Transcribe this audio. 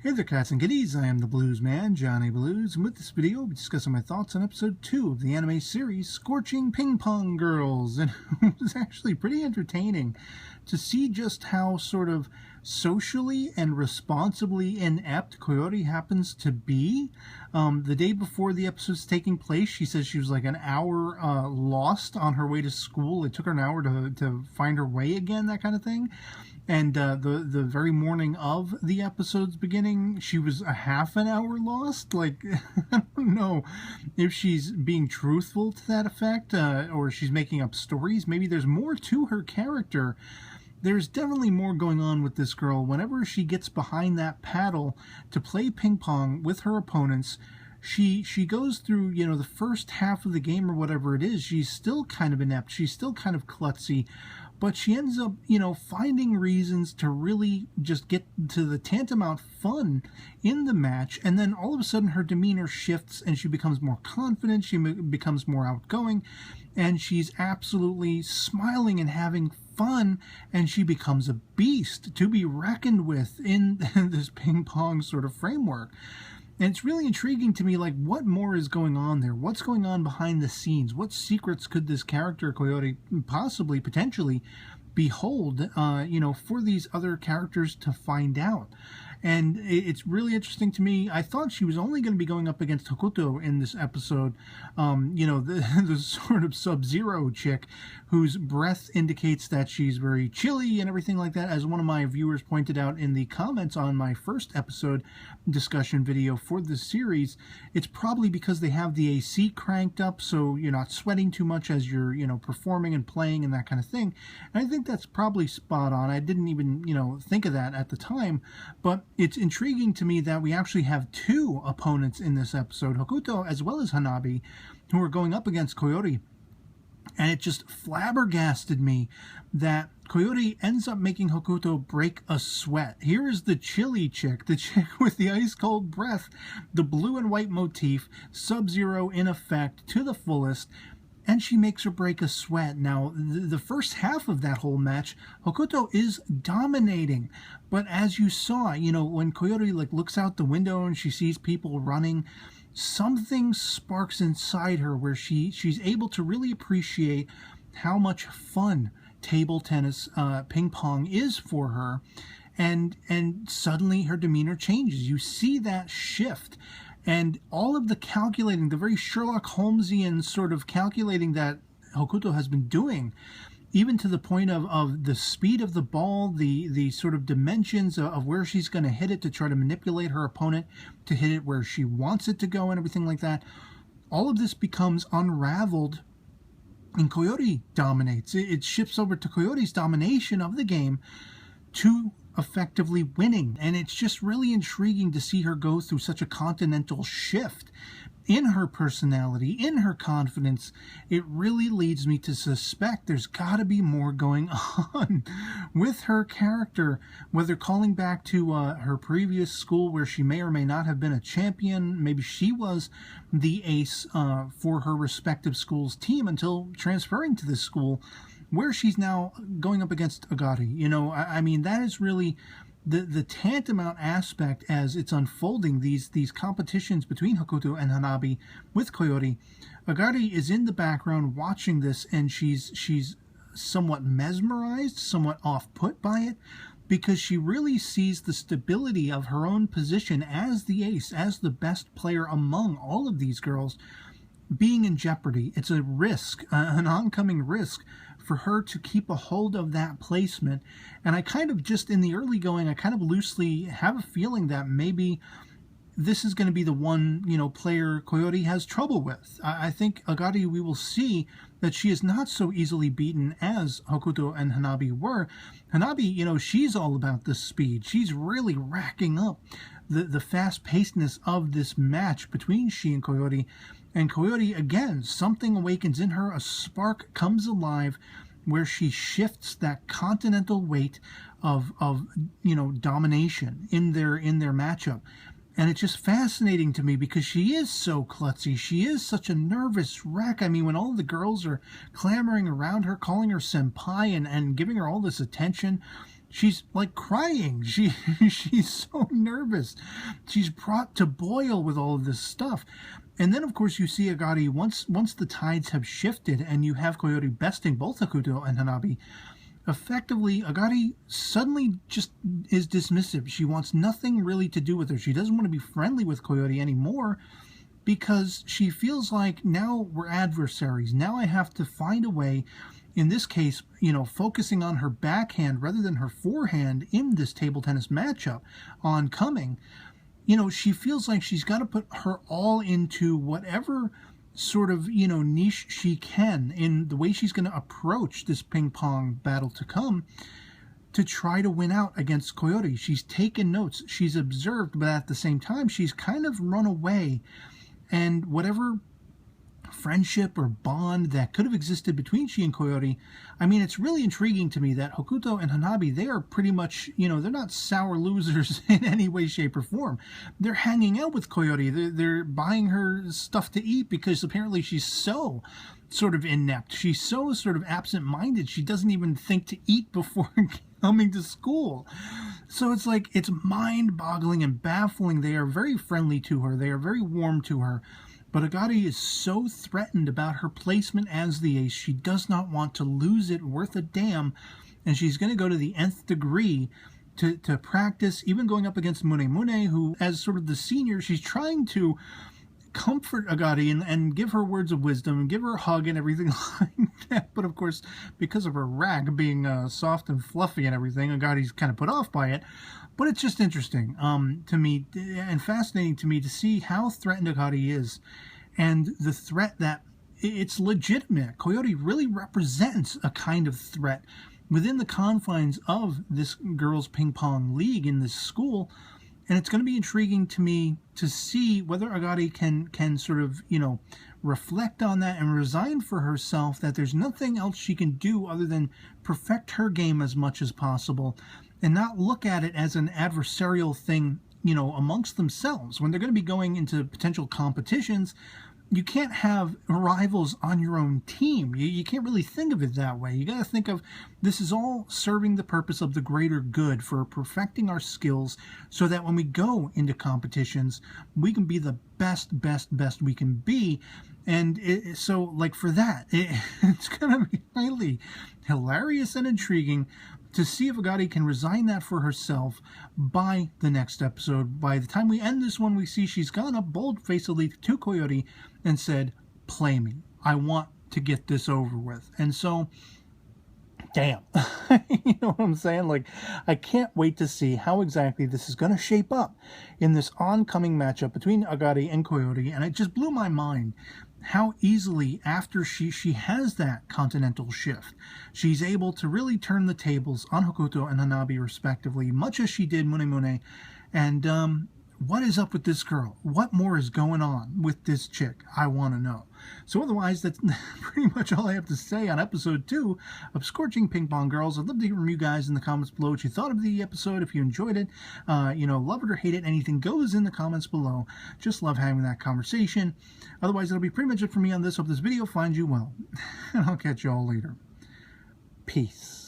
Hey there, cats and kitties. I am the Blues Man, Johnny Blues, and with this video, I'll be discussing my thoughts on episode 2 of the anime series, Scorching Ping Pong Girls. And it was actually pretty entertaining to see just how sort of socially and responsibly inept Coyote happens to be. The day before the episode's taking place, she says she was like an hour lost on her way to school. It took her an hour to find her way again, that kind of thing. And the very morning of the episode's beginning, she was a half an hour lost. Like, I don't know if she's being truthful to that effect, or she's making up stories. Maybe there's more to her character. There's definitely more going on with this girl. Whenever she gets behind that paddle to play ping pong with her opponents, she goes through, you know, the first half of the game or whatever it is, she's still kind of inept. She's still kind of klutzy. But she ends up, you know, finding reasons to really just get to the tantamount fun in the match. And then all of a sudden her demeanor shifts and she becomes more confident. She becomes more outgoing. And she's absolutely smiling and having fun. And she becomes a beast to be reckoned with in this ping pong sort of framework. And it's really intriguing to me, like, what more is going on there? What's going on behind the scenes? What secrets could this character, Coyote, possibly, potentially, behold, you know, for these other characters to find out? And it's really interesting to me. I thought she was only going to be going up against Hokuto in this episode. You know, the sort of Sub-Zero chick whose breath indicates that she's very chilly and everything like that. As one of my viewers pointed out in the comments on my first episode discussion video for this series, it's probably because they have the AC cranked up so you're not sweating too much as you're, you know, performing and playing and that kind of thing. And I think that's probably spot on. I didn't even, you know, think of that at the time, but it's intriguing to me that we actually have two opponents in this episode, Hokuto as well as Hanabi, who are going up against Coyote. And it just flabbergasted me that Coyote ends up making Hokuto break a sweat. Here is the chilly chick, the chick with the ice-cold breath, the blue and white motif, Sub-Zero in effect to the fullest, and she makes her break a sweat. Now, the first half of that whole match, Hokuto is dominating. But as you saw, you know, when Coyote like looks out the window and she sees people running, something sparks inside her where she's able to really appreciate how much fun table tennis, ping pong is for her. And suddenly her demeanor changes. You see that shift. And all of the calculating, the very Sherlock Holmesian sort of calculating that Hokuto has been doing, even to the point of the speed of the ball, the sort of dimensions of where she's going to hit it to try to manipulate her opponent to hit it where she wants it to go and everything like that. All of this becomes unraveled and Coyote dominates. It shifts over to Coyote's domination of the game to effectively winning, and it's just really intriguing to see her go through such a continental shift in her personality, in her confidence. It really leads me to suspect there's got to be more going on with her character, whether calling back to her previous school where she may or may not have been a champion. Maybe she was the ace for her respective school's team until transferring to this school, where she's now going up against Agari. You know, I mean, that is really the tantamount aspect as it's unfolding, these competitions between Hokuto and Hanabi with Coyote. Agari is in the background watching this, and she's somewhat mesmerized, somewhat off-put by it, because she really sees the stability of her own position as the ace, as the best player among all of these girls, being in jeopardy. It's a risk, an oncoming risk for her to keep a hold of that placement. And I kind of just, in the early going, I kind of loosely have a feeling that maybe this is going to be the one, you know, player Coyote has trouble with. I think Agari, we will see that she is not so easily beaten as Hokuto and Hanabi were. Hanabi, you know, she's all about the speed. She's really racking up the fast-pacedness of this match between she and Coyote. And Coyote, again, something awakens in her, a spark comes alive where she shifts that continental weight of you know, domination in their matchup. And it's just fascinating to me because she is so klutzy. She is such a nervous wreck. I mean, when all the girls are clamoring around her, calling her senpai and giving her all this attention, she's like crying. She's so nervous. She's brought to boil with all of this stuff. And then, of course, you see Agari, once the tides have shifted and you have Coyote besting both Hokuto and Hanabi, effectively, Agari suddenly just is dismissive. She wants nothing really to do with her. She doesn't want to be friendly with Coyote anymore because she feels like now we're adversaries. Now I have to find a way, in this case, focusing on her backhand rather than her forehand in this table tennis matchup oncoming. She feels like she's got to put her all into whatever sort of, niche she can in the way she's going to approach this ping pong battle to come to try to win out against Coyote. She's taken notes, she's observed, but at the same time, she's kind of run away. And whatever friendship or bond that could have existed between she and Coyote, I mean, it's really intriguing to me that Hokuto and Hanabi, they are pretty much, they're not sour losers in any way, shape, or form. They're hanging out with Coyote. They're buying her stuff to eat because apparently she's so sort of inept. She's so sort of absent-minded. She doesn't even think to eat before coming to school. So it's like, it's mind-boggling and baffling. They are very friendly to her. They are very warm to her. But Agari is so threatened about her placement as the ace, she does not want to lose it worth a damn, and she's going to go to the nth degree to practice, even going up against Musume, who, as sort of the senior, she's trying to comfort Agari and give her words of wisdom and give her a hug and everything like that. But of course, because of her rack being soft and fluffy and everything, Agari's kind of put off by it. But it's just interesting to me and fascinating to me to see how threatened Agari is, and the threat that it's legitimate. Coyote really represents a kind of threat within the confines of this girls' ping pong league in this school. And it's going to be intriguing to me to see whether Agari can sort of, reflect on that and resign for herself that there's nothing else she can do other than perfect her game as much as possible and not look at it as an adversarial thing, amongst themselves. When they're going to be going into potential competitions, you can't have rivals on your own team. You can't really think of it that way. You got to think of this is all serving the purpose of the greater good for perfecting our skills so that when we go into competitions, we can be the best we can be. And so, like, for that, it's going to be highly hilarious and intriguing to see if Agari can resign that for herself by the next episode. By the time we end this one, we see she's gone up bold-facedly to Coyote and said, play me. I want to get this over with. And so, damn. You know what I'm saying? Like, I can't wait to see how exactly this is going to shape up in this oncoming matchup between Agari and Coyote. And it just blew my mind how easily, after she has that continental shift, she's able to really turn the tables on Hokuto and Hanabi respectively, much as she did Musume. And what is up with this girl? What more is going on with this chick? I want to know. So otherwise, that's pretty much all I have to say on episode 2 of Scorching Ping Pong Girls. I'd love to hear from you guys in the comments below what you thought of the episode. If you enjoyed it, love it or hate it, anything goes in the comments below. Just love having that conversation. Otherwise, that'll be pretty much it for me on this. Hope this video finds you well. And I'll catch you all later. Peace.